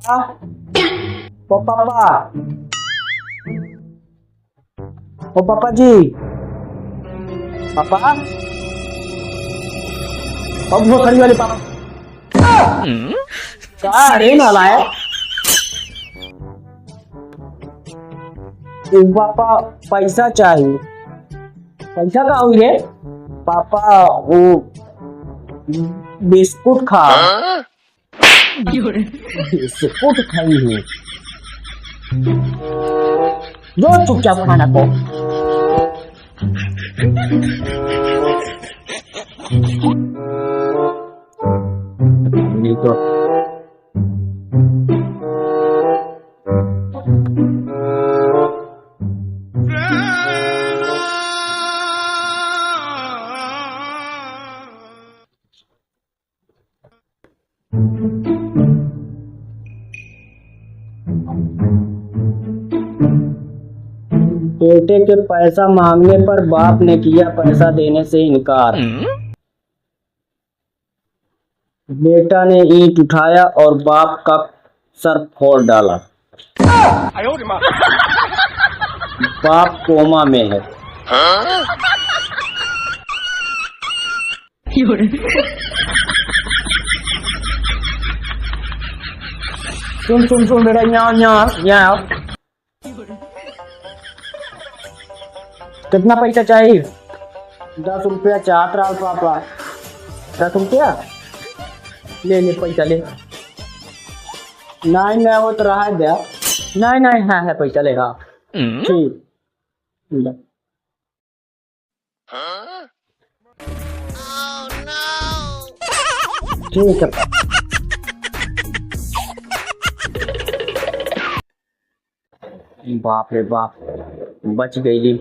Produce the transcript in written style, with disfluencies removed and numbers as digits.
पापा ओ पापा ओ पापा जी पापा अब वो खड़ी वाली पापा क्या रे नाला है पापा पैसा चाहिए पैसा का हुई रे पापा वो बिस्कुट खा बिस्कुट खाई है जो चुपचाप खाना को नहीं तो बेटे के पैसा मांगने पर बाप ने किया पैसा देने से इनकार। बेटा ने ईंट उठाया और बाप का सर फोड़ डाला। बाप कोमा में है। सुन सुन सुन बेटा यहाँ कितना पैसा चाहिए? 10 रुपया चाहत रहा पापा। 10 रुपया ले पैसा ले। नहीं वो तो रहा दे। नहीं है पैसा ले। हाँ ठीक ठीक है। बाप रे बाप बच गई।